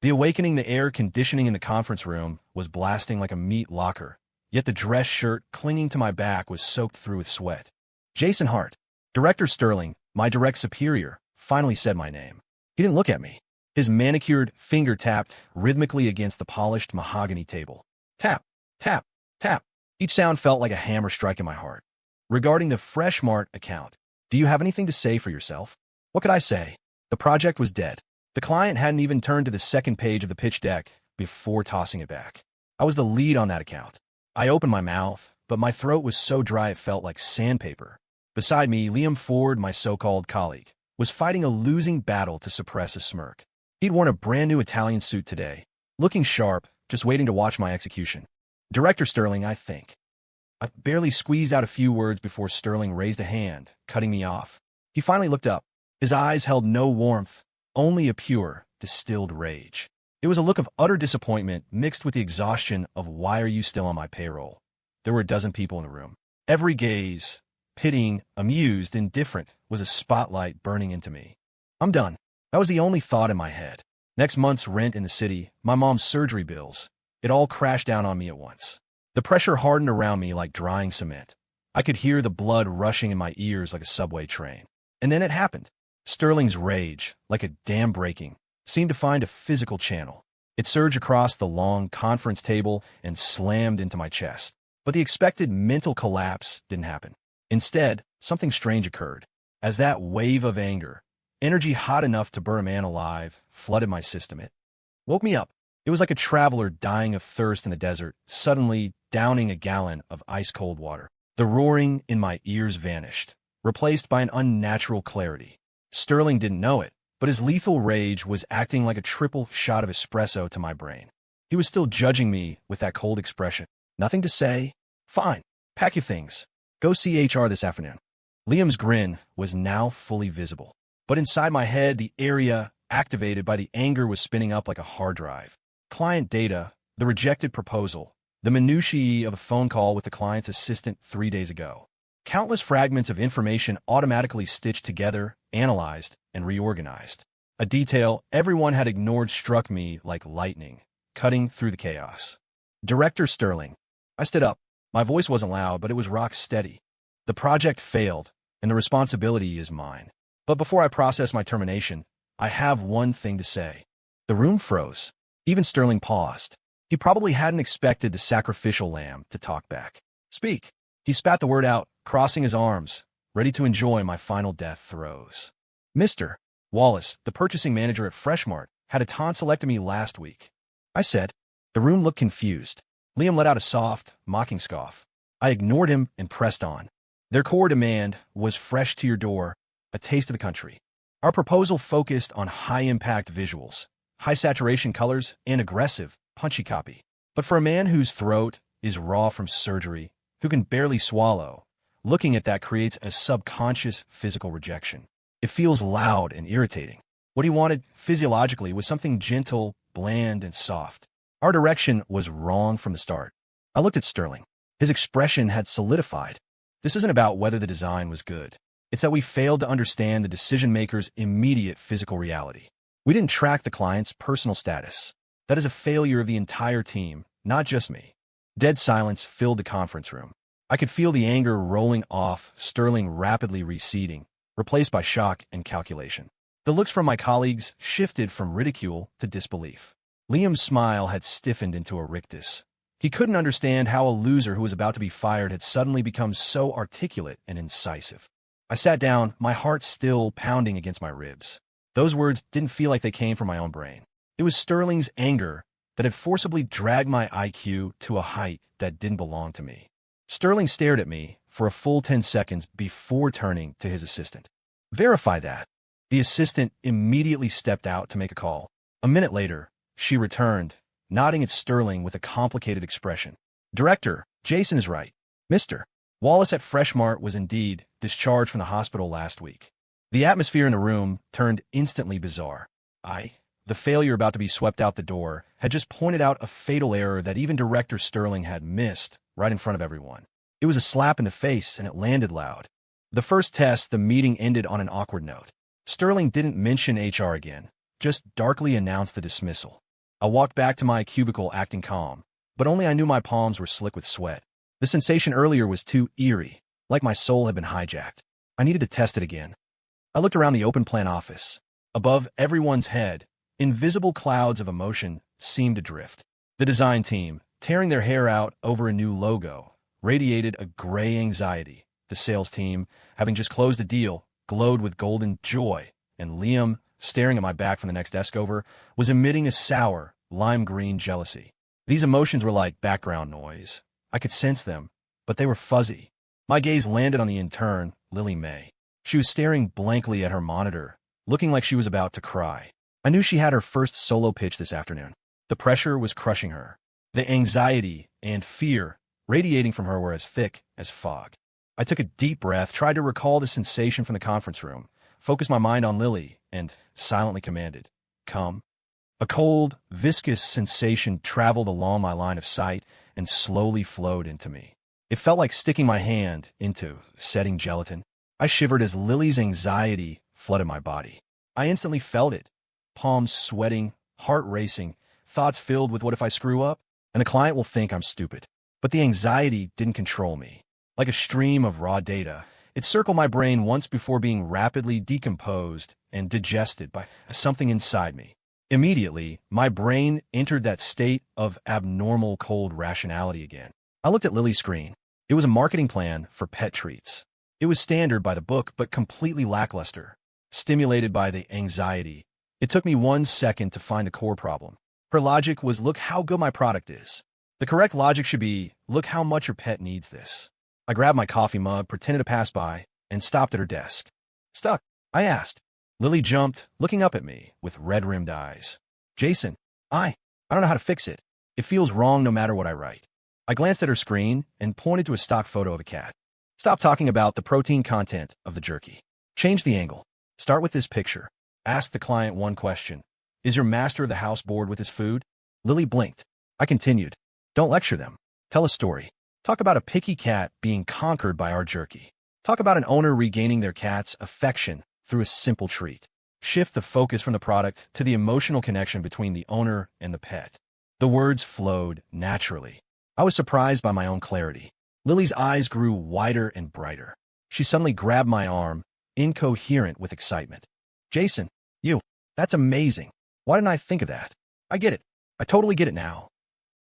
The air conditioning in the conference room was blasting like a meat locker, yet the dress shirt clinging to my back was soaked through with sweat. Jason Hart, Director Sterling, my direct superior, finally said my name. He didn't look at me. His manicured finger tapped rhythmically against the polished mahogany table. Tap, tap, tap. Each sound felt like a hammer striking my heart. Regarding the Freshmart account, do you have anything to say for yourself? What could I say? The project was dead. The client hadn't even turned to the second page of the pitch deck before tossing it back. I was the lead on that account. I opened my mouth, but my throat was so dry it felt like sandpaper. Beside me, Liam Ford, my so-called colleague, was fighting a losing battle to suppress a smirk. He'd worn a brand new Italian suit today, looking sharp, just waiting to watch my execution. Director Sterling, I think. I barely squeezed out a few words before Sterling raised a hand, cutting me off. He finally looked up. His eyes held no warmth, only a pure, distilled rage. It was a look of utter disappointment mixed with the exhaustion of why are you still on my payroll? There were a dozen people in the room. Every gaze, pitying, amused, indifferent, was a spotlight burning into me. I'm done. That was the only thought in my head. Next month's rent in the city, my mom's surgery bills. It all crashed down on me at once. The pressure hardened around me like drying cement. I could hear the blood rushing in my ears like a subway train. And then it happened. Sterling's rage, like a dam breaking, seemed to find a physical channel. It surged across the long conference table and slammed into my chest. But the expected mental collapse didn't happen. Instead, something strange occurred. As that wave of anger, energy hot enough to burn a man alive, flooded my system, it woke me up. It was like a traveler dying of thirst in the desert, suddenly downing a gallon of ice-cold water. The roaring in my ears vanished, replaced by an unnatural clarity. Sterling didn't know it, but his lethal rage was acting like a triple shot of espresso to my brain. He was still judging me with that cold expression. Nothing to say? Fine. Pack your things. Go see HR this afternoon. Liam's grin was now fully visible. But inside my head, the area activated by the anger was spinning up like a hard drive. Client data, the rejected proposal, the minutiae of a phone call with the client's assistant 3 days ago. Countless fragments of information automatically stitched together, analyzed, and reorganized. A detail everyone had ignored struck me like lightning, cutting through the chaos. Director Sterling. I stood up. My voice wasn't loud, but it was rock steady. The project failed, and the responsibility is mine. But before I process my termination, I have one thing to say. The room froze. Even Sterling paused. He probably hadn't expected the sacrificial lamb to talk back. Speak. He spat the word out, crossing his arms, ready to enjoy my final death throes. Mr. Wallace, the purchasing manager at Freshmart, had a tonsillectomy last week. I said. The room looked confused. Liam let out a soft, mocking scoff. I ignored him and pressed on. Their core demand was fresh to your door, a taste of the country. Our proposal focused on high-impact visuals, high-saturation colors, and aggressive, punchy copy. But for a man whose throat is raw from surgery, who can barely swallow, looking at that creates a subconscious physical rejection. It feels loud and irritating. What he wanted physiologically was something gentle, bland, and soft. Our direction was wrong from the start. I looked at Sterling. His expression had solidified. This isn't about whether the design was good. It's that we failed to understand the decision-maker's immediate physical reality. We didn't track the client's personal status. That is a failure of the entire team, not just me. Dead silence filled the conference room. I could feel the anger rolling off, Sterling rapidly receding, replaced by shock and calculation. The looks from my colleagues shifted from ridicule to disbelief. Liam's smile had stiffened into a rictus. He couldn't understand how a loser who was about to be fired had suddenly become so articulate and incisive. I sat down, my heart still pounding against my ribs. Those words didn't feel like they came from my own brain. It was Sterling's anger that had forcibly dragged my IQ to a height that didn't belong to me. Sterling stared at me for a full 10 seconds before turning to his assistant. Verify that. The assistant immediately stepped out to make a call. A minute later, she returned, nodding at Sterling with a complicated expression. Director, Jason is right. Mr. Wallace at Freshmart was indeed discharged from the hospital last week. The atmosphere in the room turned instantly bizarre. The failure about to be swept out the door, had just pointed out a fatal error that even Director Sterling had missed right in front of everyone. It was a slap in the face, and it landed loud. The first test, the meeting ended on an awkward note. Sterling didn't mention HR again, just darkly announced the dismissal. I walked back to my cubicle acting calm, but only I knew my palms were slick with sweat. The sensation earlier was too eerie, like my soul had been hijacked. I needed to test it again. I looked around the open plan office. Above everyone's head, invisible clouds of emotion seemed to drift. The design team, tearing their hair out over a new logo, radiated a gray anxiety. The sales team, having just closed a deal, glowed with golden joy, and Liam, staring at my back from the next desk over, was emitting a sour, lime-green jealousy. These emotions were like background noise. I could sense them, but they were fuzzy. My gaze landed on the intern, Lily May. She was staring blankly at her monitor, looking like she was about to cry. I knew she had her first solo pitch this afternoon. The pressure was crushing her. The anxiety and fear radiating from her were as thick as fog. I took a deep breath, tried to recall the sensation from the conference room, focused my mind on Lily, and silently commanded, "Come." A cold, viscous sensation traveled along my line of sight and slowly flowed into me. It felt like sticking my hand into setting gelatin. I shivered as Lily's anxiety flooded my body. I instantly felt it. Palms sweating, heart racing, thoughts filled with what if I screw up? And the client will think I'm stupid. But the anxiety didn't control me. Like a stream of raw data, it circled my brain once before being rapidly decomposed and digested by something inside me. Immediately, my brain entered that state of abnormal cold rationality again. I looked at Lily's screen. It was a marketing plan for pet treats. It was standard by the book, but completely lackluster. Stimulated by the anxiety, it took me 1 second to find the core problem. Her logic was, look how good my product is. The correct logic should be, look how much your pet needs this. I grabbed my coffee mug, pretended to pass by, and stopped at her desk. "Stuck?" I asked. Lily jumped, looking up at me with red-rimmed eyes. "Jason, I don't know how to fix it. It feels wrong no matter what I write." I glanced at her screen and pointed to a stock photo of a cat. "Stop talking about the protein content of the jerky. Change the angle. Start with this picture. Ask the client one question. Is your master of the house bored with his food?" Lily blinked. I continued. "Don't lecture them. Tell a story. Talk about a picky cat being conquered by our jerky. Talk about an owner regaining their cat's affection through a simple treat. Shift the focus from the product to the emotional connection between the owner and the pet." The words flowed naturally. I was surprised by my own clarity. Lily's eyes grew wider and brighter. She suddenly grabbed my arm, incoherent with excitement. "Jason, that's amazing. Why didn't I think of that? I get it. I totally get it now."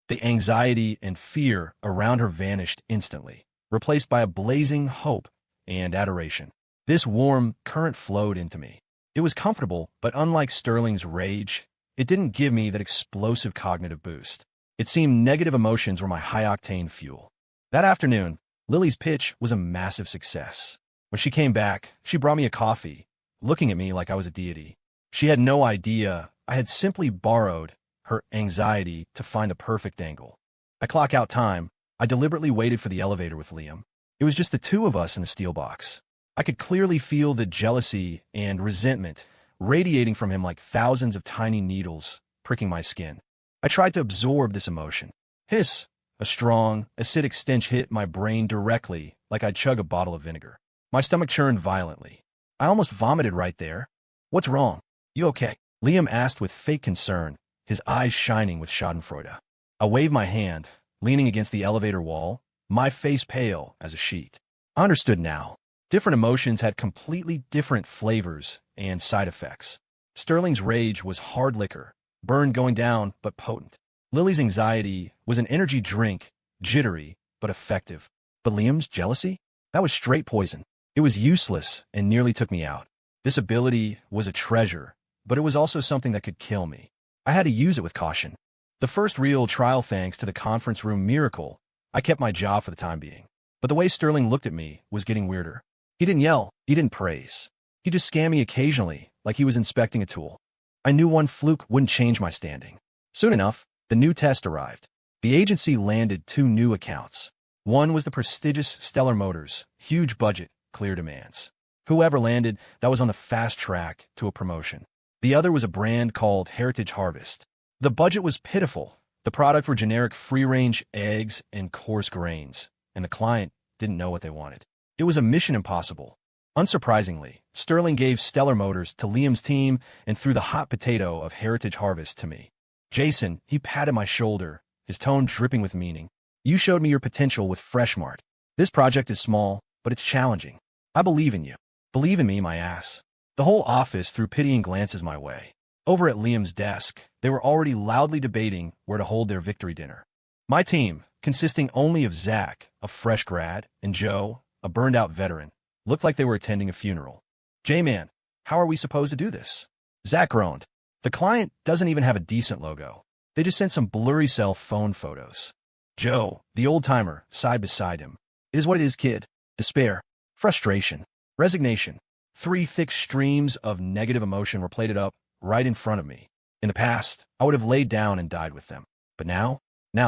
The anxiety and fear around her vanished instantly, replaced by a blazing hope and adoration. This warm current flowed into me. It was comfortable, but unlike Sterling's rage, it didn't give me that explosive cognitive boost. It seemed negative emotions were my high-octane fuel. That afternoon, Lily's pitch was a massive success. When she came back, she brought me a coffee, looking at me like I was a deity. She had no idea I had simply borrowed her anxiety to find the perfect angle. At clock out time, I deliberately waited for the elevator with Liam. It was just the two of us in the steel box. I could clearly feel the jealousy and resentment radiating from him like thousands of tiny needles pricking my skin. I tried to absorb this emotion. Hiss! A strong, acidic stench hit my brain directly, like I'd chug a bottle of vinegar. My stomach churned violently. I almost vomited right there. "What's wrong? You okay?" Liam asked with fake concern, his eyes shining with schadenfreude. I waved my hand, leaning against the elevator wall, my face pale as a sheet. I understood now. Different emotions had completely different flavors and side effects. Sterling's rage was hard liquor, burned going down but potent. Lily's anxiety was an energy drink, jittery but effective. But Liam's jealousy? That was straight poison. It was useless and nearly took me out. This ability was a treasure, but it was also something that could kill me. I had to use it with caution. The first real trial, thanks to the conference room miracle, I kept my job for the time being. But the way Sterling looked at me was getting weirder. He didn't yell, he didn't praise. He just scanned me occasionally, like he was inspecting a tool. I knew one fluke wouldn't change my standing. Soon enough, the new test arrived. The agency landed 2 new accounts. One was the prestigious Stellar Motors, huge budget, clear demands. Whoever landed, that was on the fast track to a promotion. The other was a brand called Heritage Harvest. The budget was pitiful. The product were generic free-range eggs and coarse grains, and the client didn't know what they wanted. It was a mission impossible. Unsurprisingly, Sterling gave Stellar Motors to Liam's team and threw the hot potato of Heritage Harvest to me. Jason, he patted my shoulder, his tone dripping with meaning. You showed me your potential with Freshmart. This project is small, but it's challenging. I believe in you. Believe in me, my ass. The whole office threw pitying glances my way. Over at Liam's desk, they were already loudly debating where to hold their victory dinner. My team, consisting only of Zach, a fresh grad, and Joe, a burned-out veteran, looked like they were attending a funeral. J-Man, how are we supposed to do this? Zach groaned. The client doesn't even have a decent logo. They just sent some blurry cell phone photos. Joe, the old-timer, sighed beside him. It is what it is, kid. Despair, frustration, resignation. 3 thick streams of negative emotion were plated up right in front of me. In the past, I would have laid down and died with them. But now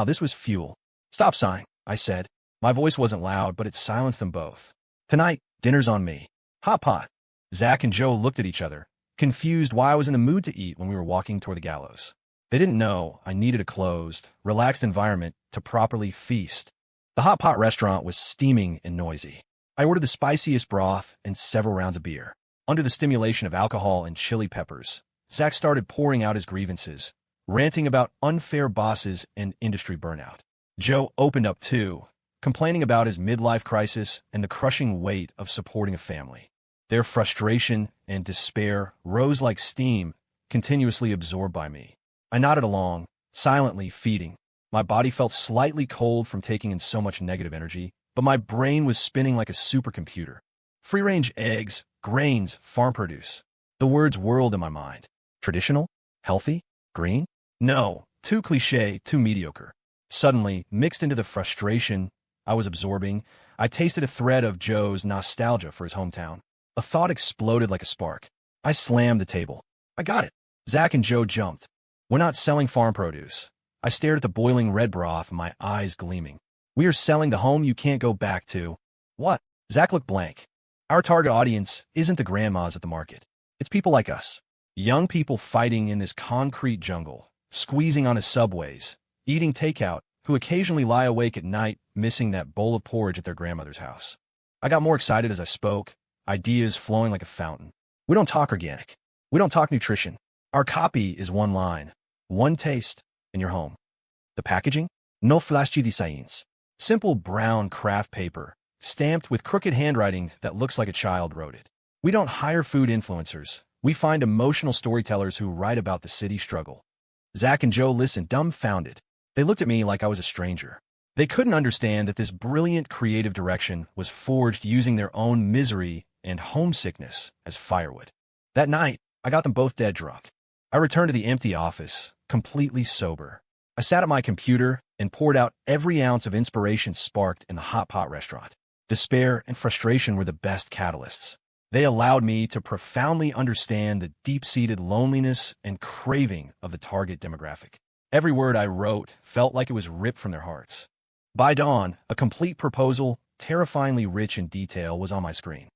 this was fuel. Stop sighing, I said. My voice wasn't loud, but it silenced them both. Tonight, dinner's on me. Hot pot. Zach and Joe looked at each other, confused why I was in the mood to eat when we were walking toward the gallows. They didn't know I needed a closed, relaxed environment to properly feast. The hot pot restaurant was steaming and noisy. I ordered the spiciest broth and several rounds of beer. Under the stimulation of alcohol and chili peppers, Zach started pouring out his grievances, ranting about unfair bosses and industry burnout. Joe opened up too, complaining about his midlife crisis and the crushing weight of supporting a family. Their frustration and despair rose like steam, continuously absorbed by me. I nodded along, silently feeding. My body felt slightly cold from taking in so much negative energy, but my brain was spinning like a supercomputer. Free-range eggs, grains, farm produce. The words whirled in my mind. Traditional? Healthy? Green? No, too cliché, too mediocre. Suddenly, mixed into the frustration I was absorbing, I tasted a thread of Joe's nostalgia for his hometown. A thought exploded like a spark. I slammed the table. I got it. Zach and Joe jumped. We're not selling farm produce. I stared at the boiling red broth, my eyes gleaming. We are selling the home you can't go back to. What? Zach looked blank. Our target audience isn't the grandmas at the market. It's people like us. Young people fighting in this concrete jungle, squeezing onto subways, eating takeout, who occasionally lie awake at night, missing that bowl of porridge at their grandmother's house. I got more excited as I spoke, ideas flowing like a fountain. We don't talk organic. We don't talk nutrition. Our copy is one line, one taste, in your home. The packaging? No flash de science. Simple brown craft paper, stamped with crooked handwriting that looks like a child wrote it. We don't hire food influencers. We find emotional storytellers who write about the city struggle. Zach and Joe listened, dumbfounded. They looked at me like I was a stranger. They couldn't understand that this brilliant creative direction was forged using their own misery and homesickness as firewood. That night, I got them both dead drunk. I returned to the empty office, completely sober. I sat at my computer and poured out every ounce of inspiration sparked in the hot pot restaurant. Despair and frustration were the best catalysts. They allowed me to profoundly understand the deep-seated loneliness and craving of the target demographic. Every word I wrote felt like it was ripped from their hearts. By dawn, a complete proposal, terrifyingly rich in detail, was on my screen.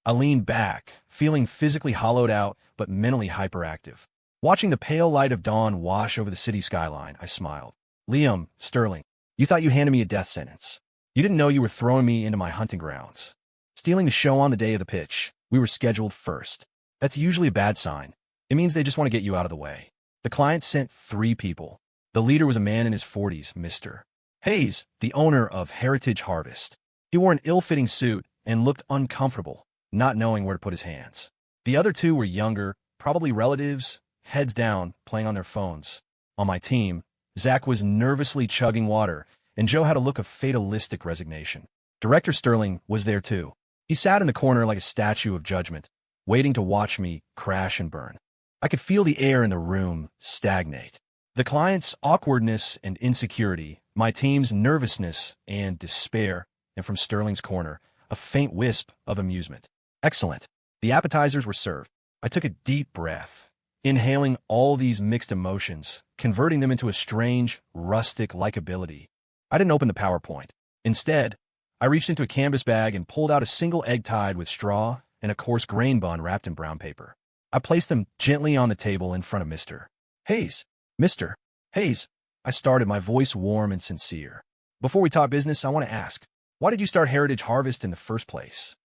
I leaned back, feeling physically hollowed out but mentally hyperactive. Watching the pale light of dawn wash over the city skyline, I smiled. Liam, Sterling, you thought you handed me a death sentence. You didn't know you were throwing me into my hunting grounds. Stealing the show on the day of the pitch, we were scheduled first. That's usually a bad sign. It means they just want to get you out of the way. The client sent 3 people. The leader was a man in his 40s, Mr. Hayes, the owner of Heritage Harvest. He wore an ill-fitting suit and looked uncomfortable, not knowing where to put his hands. The other 2 were younger, probably relatives, heads down, playing on their phones. On my team, Zach was nervously chugging water, and Joe had a look of fatalistic resignation. Director Sterling was there too. He sat in the corner like a statue of judgment, waiting to watch me crash and burn. I could feel the air in the room stagnate. The client's awkwardness and insecurity, my team's nervousness and despair, and from Sterling's corner, a faint wisp of amusement. Excellent. The appetizers were served. I took a deep breath, inhaling all these mixed emotions, converting them into a strange, rustic likability. I didn't open the PowerPoint. Instead, I reached into a canvas bag and pulled out a single egg tied with straw and a coarse grain bun wrapped in brown paper. I placed them gently on the table in front of Mr. Hayes. Mr. Hayes, I started, my voice warm and sincere. Before we talk business, I want to ask, why did you start Heritage Harvest in the first place?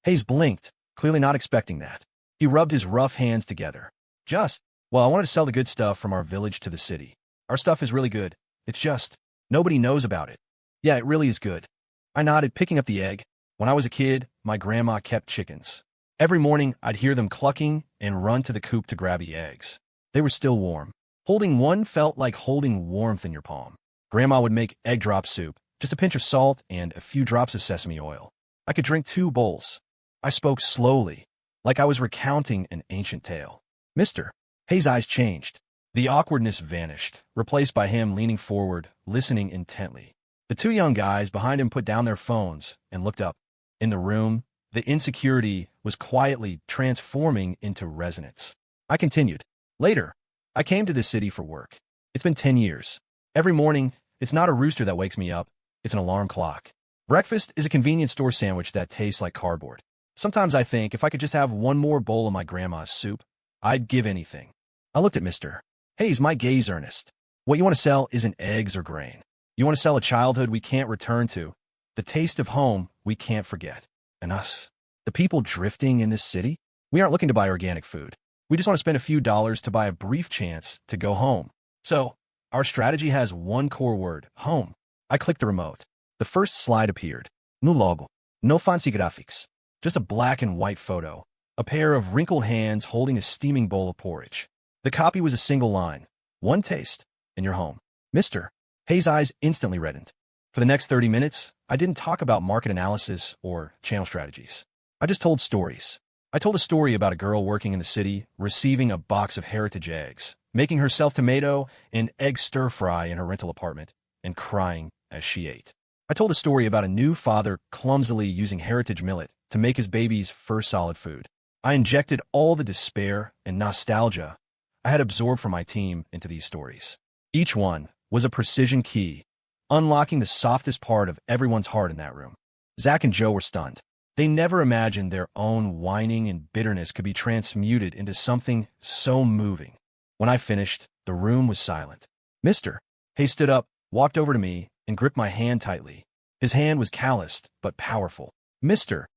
Hayes blinked, clearly not expecting that. He rubbed his rough hands together. Well, I wanted to sell the good stuff from our village to the city. Our stuff is really good. It's just, nobody knows about it. Yeah, it really is good. I nodded, picking up the egg. When I was a kid, my grandma kept chickens. Every morning, I'd hear them clucking and run to the coop to grab the eggs. They were still warm. Holding one felt like holding warmth in your palm. Grandma would make egg drop soup, just a pinch of salt and a few drops of sesame oil. I could drink 2 bowls. I spoke slowly, like I was recounting an ancient tale. Mister. Hayes' eyes changed. The awkwardness vanished, replaced by him leaning forward, listening intently. The 2 young guys behind him put down their phones and looked up. In the room, the insecurity was quietly transforming into resonance. I continued. Later, I came to this city for work. It's been 10 years. Every morning, it's not a rooster that wakes me up, it's an alarm clock. Breakfast is a convenience store sandwich that tastes like cardboard. Sometimes I think if I could just have one more bowl of my grandma's soup, I'd give anything. I looked at Mr. Hayes, my gaze earnest. What you want to sell isn't eggs or grain. You want to sell a childhood we can't return to, the taste of home we can't forget. And us, the people drifting in this city, we aren't looking to buy organic food. We just want to spend a few dollars to buy a brief chance to go home. So, our strategy has one core word, home. I clicked the remote. The first slide appeared. No logo. No fancy graphics. Just a black and white photo. A pair of wrinkled hands holding a steaming bowl of porridge. The copy was a single line. One taste, and you're home. Mister. Hayes' eyes instantly reddened. For the next 30 minutes, I didn't talk about market analysis or channel strategies. I just told stories. I told a story about a girl working in the city, receiving a box of heritage eggs, making herself tomato and egg stir-fry in her rental apartment, and crying as she ate. I told a story about a new father clumsily using heritage millet to make his baby's first solid food. I injected all the despair and nostalgia I had absorbed from my team into these stories. Each one was a precision key, unlocking the softest part of everyone's heart in that room. Zach and Joe were stunned. They never imagined their own whining and bitterness could be transmuted into something so moving. When I finished, the room was silent. Mister. Hayes stood up, walked over to me, and gripped my hand tightly. His hand was calloused, but powerful. Mister.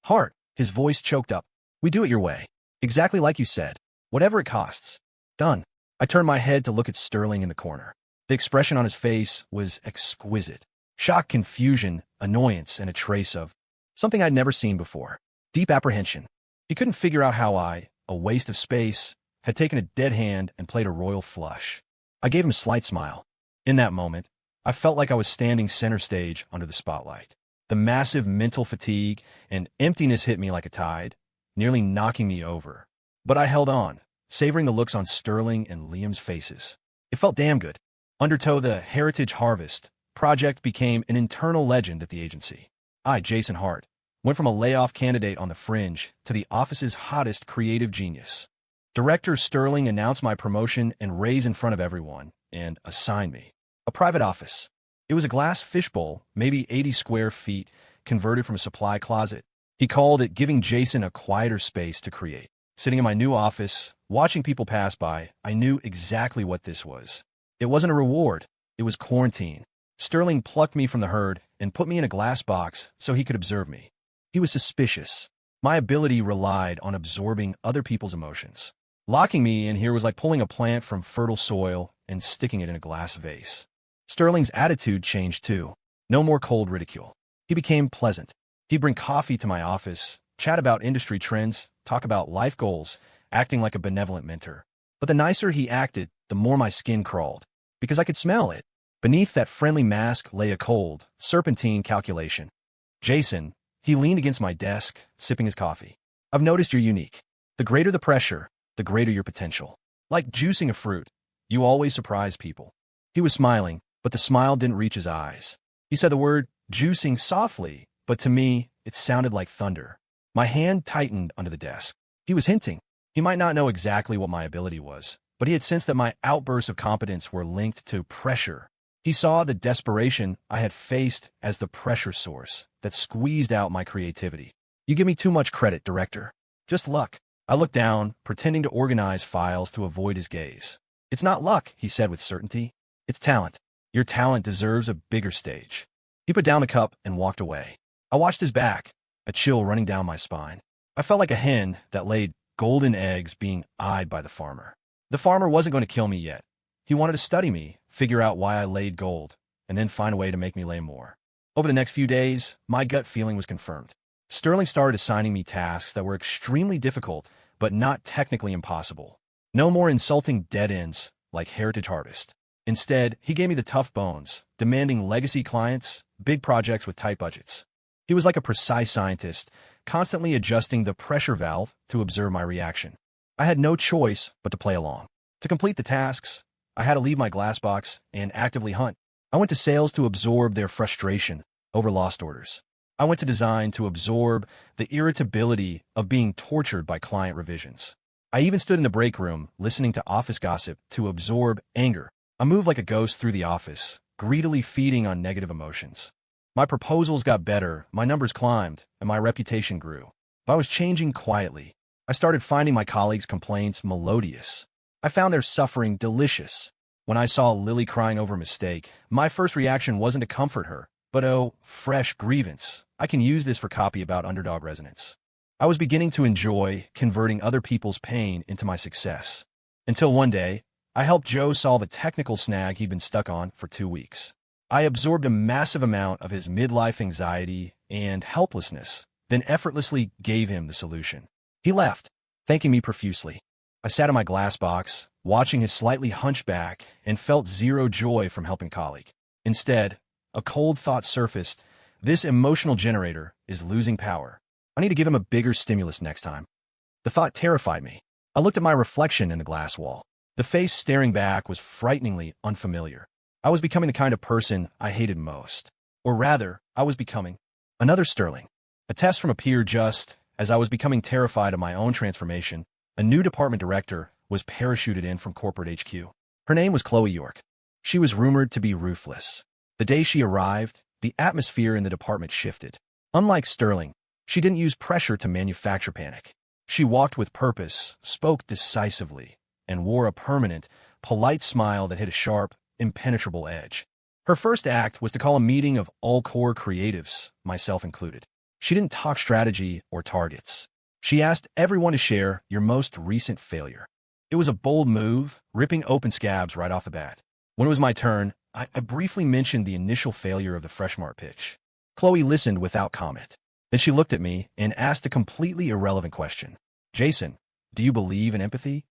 Hart. His voice choked up. We do it your way. Exactly like you said. Whatever it costs. Done. I turned my head to look at Sterling in the corner. The expression on his face was exquisite. Shock, confusion, annoyance, and a trace of something I'd never seen before. Deep apprehension. He couldn't figure out how I, a waste of space, had taken a dead hand and played a royal flush. I gave him a slight smile. In that moment, I felt like I was standing center stage under the spotlight. The massive mental fatigue and emptiness hit me like a tide, nearly knocking me over. But I held on, savoring the looks on Sterling and Liam's faces. It felt damn good. Undertow the Heritage Harvest project became an internal legend at the agency. I, Jason Hart, went from a layoff candidate on the fringe to the office's hottest creative genius. Director Sterling announced my promotion and raise in front of everyone and assigned me a private office. It was a glass fishbowl, maybe 80 square feet, converted from a supply closet. He called it giving Jason a quieter space to create. Sitting in my new office, watching people pass by, I knew exactly what this was. It wasn't a reward. It was quarantine. Sterling plucked me from the herd and put me in a glass box so he could observe me. He was suspicious. My ability relied on absorbing other people's emotions. Locking me in here was like pulling a plant from fertile soil and sticking it in a glass vase. Sterling's attitude changed too. No more cold ridicule. He became pleasant. He'd bring coffee to my office, chat about industry trends, talk about life goals, acting like a benevolent mentor. But the nicer he acted, the more my skin crawled, because I could smell it. Beneath that friendly mask lay a cold, serpentine calculation. Jason, he leaned against my desk, sipping his coffee. I've noticed you're unique. The greater the pressure, the greater your potential. Like juicing a fruit, you always surprise people. He was smiling, but the smile didn't reach his eyes. He said the word juicing softly, but to me, it sounded like thunder. My hand tightened under the desk. He was hinting. He might not know exactly what my ability was, but he had sensed that my outbursts of competence were linked to pressure. He saw the desperation I had faced as the pressure source that squeezed out my creativity. You give me too much credit, director. Just luck. I looked down, pretending to organize files to avoid his gaze. It's not luck, he said with certainty. It's talent. Your talent deserves a bigger stage. He put down the cup and walked away. I watched his back, a chill running down my spine. I felt like a hen that laid golden eggs being eyed by the farmer. The farmer wasn't going to kill me yet. He wanted to study me, figure out why I laid gold, and then find a way to make me lay more. Over the next few days, my gut feeling was confirmed. Sterling started assigning me tasks that were extremely difficult, but not technically impossible. No more insulting dead ends like Heritage Harvest. Instead, he gave me the tough bones, demanding legacy clients, big projects with tight budgets. He was like a precise scientist, constantly adjusting the pressure valve to observe my reaction. I had no choice but to play along. To complete the tasks, I had to leave my glass box and actively hunt. I went to sales to absorb their frustration over lost orders. I went to design to absorb the irritability of being tortured by client revisions. I even stood in the break room listening to office gossip to absorb anger. I moved like a ghost through the office, greedily feeding on negative emotions. My proposals got better, my numbers climbed, and my reputation grew. But I was changing quietly. I started finding my colleagues' complaints melodious. I found their suffering delicious. When I saw Lily crying over a mistake, my first reaction wasn't to comfort her, but oh, fresh grievance. I can use this for copy about underdog resonance. I was beginning to enjoy converting other people's pain into my success. Until one day, I helped Joe solve a technical snag he'd been stuck on for 2 weeks. I absorbed a massive amount of his midlife anxiety and helplessness, then effortlessly gave him the solution. He left, thanking me profusely. I sat in my glass box, watching his slightly hunchback, and felt zero joy from helping colleague. Instead, a cold thought surfaced. This emotional generator is losing power. I need to give him a bigger stimulus next time. The thought terrified me. I looked at my reflection in the glass wall. The face staring back was frighteningly unfamiliar. I was becoming the kind of person I hated most. Or rather, I was becoming another Sterling. A test from a peer just as I was becoming terrified of my own transformation, a new department director was parachuted in from corporate HQ. Her name was Chloe York. She was rumored to be ruthless. The day she arrived, the atmosphere in the department shifted. Unlike Sterling, she didn't use pressure to manufacture panic. She walked with purpose, spoke decisively, and wore a permanent, polite smile that hit a sharp, impenetrable edge. Her first act was to call a meeting of all core creatives, myself included. She didn't talk strategy or targets. She asked everyone to share your most recent failure. It was a bold move, ripping open scabs right off the bat. When it was my turn, I briefly mentioned the initial failure of the Freshmart pitch. Chloe listened without comment. Then she looked at me and asked a completely irrelevant question. Jason, do you believe in empathy?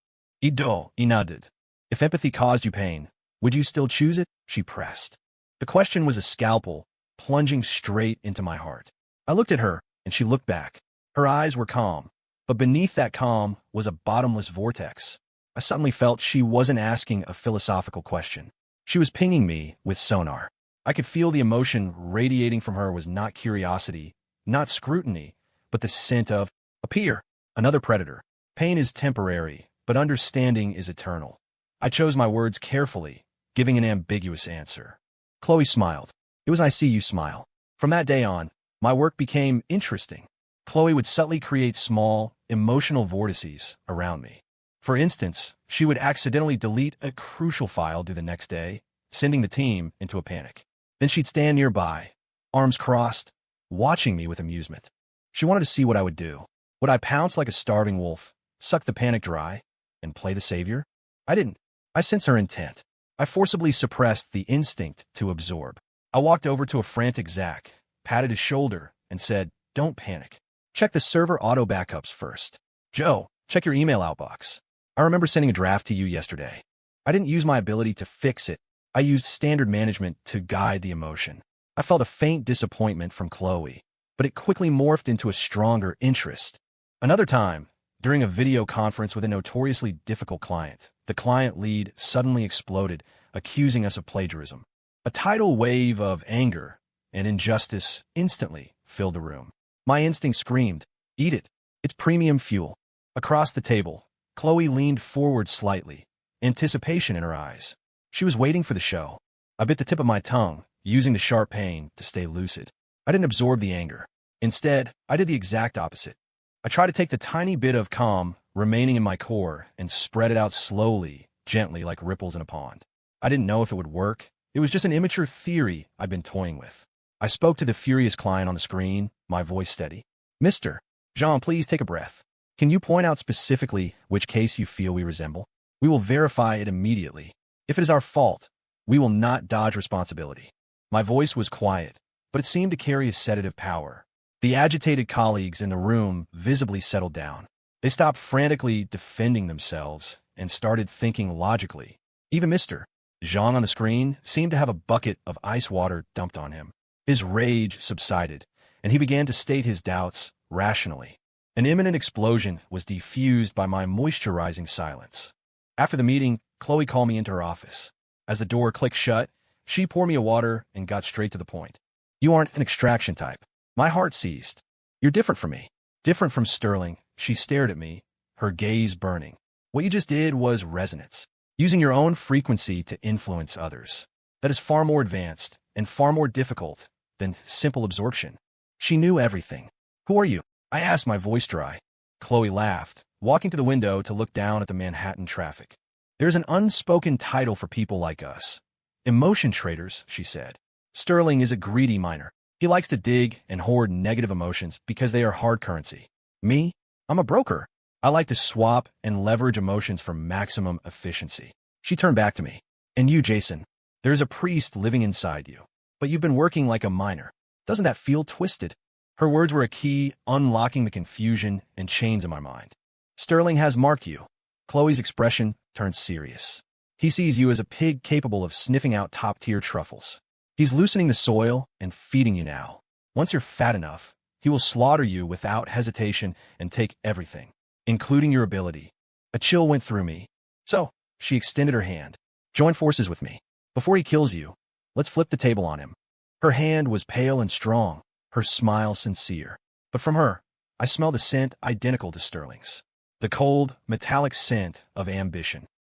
I nodded. If empathy caused you pain, would you still choose it? She pressed. The question was a scalpel, plunging straight into my heart. I looked at her, and she looked back. Her eyes were calm, but beneath that calm was a bottomless vortex. I suddenly felt she wasn't asking a philosophical question. She was pinging me with sonar. I could feel the emotion radiating from her was not curiosity, not scrutiny, but the scent of a peer, another predator. Pain is temporary, but understanding is eternal. I chose my words carefully, giving an ambiguous answer. Chloe smiled. It was I see you smile. From that day on, my work became interesting. Chloe would subtly create small, emotional vortices around me. For instance, she would accidentally delete a crucial file due the next day, sending the team into a panic. Then she'd stand nearby, arms crossed, watching me with amusement. She wanted to see what I would do. Would I pounce like a starving wolf, suck the panic dry, and play the savior? I didn't. I sensed her intent. I forcibly suppressed the instinct to absorb. I walked over to a frantic Zach, patted his shoulder, and said, "Don't panic. Check the server auto backups first. Joe, check your email outbox. I remember sending a draft to you yesterday. I didn't use my ability to fix it. I used standard management to guide the emotion." I felt a faint disappointment from Chloe, but it quickly morphed into a stronger interest. Another time, during a video conference with a notoriously difficult client, the client lead suddenly exploded, accusing us of plagiarism. A tidal wave of anger and injustice instantly filled the room. My instinct screamed, "Eat it. It's premium fuel." Across the table, Chloe leaned forward slightly, anticipation in her eyes. She was waiting for the show. I bit the tip of my tongue, using the sharp pain to stay lucid. I didn't absorb the anger. Instead, I did the exact opposite. I tried to take the tiny bit of calm remaining in my core and spread it out slowly, gently like ripples in a pond. I didn't know if it would work. It was just an immature theory I'd been toying with. I spoke to the furious client on the screen, my voice steady. "Mr. Jean, please take a breath. Can you point out specifically which case you feel we resemble? We will verify it immediately." If it is our fault, we will not dodge responsibility. My voice was quiet, but it seemed to carry a sedative power. The agitated colleagues in the room visibly settled down. They stopped frantically defending themselves and started thinking logically. Even Mr. Zhang on the screen seemed to have a bucket of ice water dumped on him. His rage subsided, and he began to state his doubts rationally. An imminent explosion was diffused by my moisturizing silence. After the meeting, Chloe called me into her office. As the door clicked shut, she poured me a water and got straight to the point. You aren't an extraction type. My heart seized. You're different from me. Different from Sterling. She stared at me, her gaze burning. What you just did was resonance. Using your own frequency to influence others. That is far more advanced and far more difficult than simple absorption. She knew everything. Who are you? I asked, my voice dry. Chloe laughed, walking to the window to look down at the Manhattan traffic. There's an unspoken title for people like us. Emotion traders, she said. Sterling is a greedy miner. He likes to dig and hoard negative emotions because they are hard currency. Me? I'm a broker. I like to swap and leverage emotions for maximum efficiency. She turned back to me. And you, Jason, there's a priest living inside you. But you've been working like a miner. Doesn't that feel twisted? Her words were a key, unlocking the confusion and chains in my mind. Sterling has marked you. Chloe's expression turned serious. He sees you as a pig capable of sniffing out top-tier truffles. He's loosening the soil and feeding you now. Once you're fat enough, he will slaughter you without hesitation and take everything, including your ability. A chill went through me. So, she extended her hand. Join forces with me. Before he kills you, let's flip the table on him. Her hand was pale and strong, her smile sincere. But from her, I smelled a scent identical to Sterling's. The cold, metallic scent of ambition.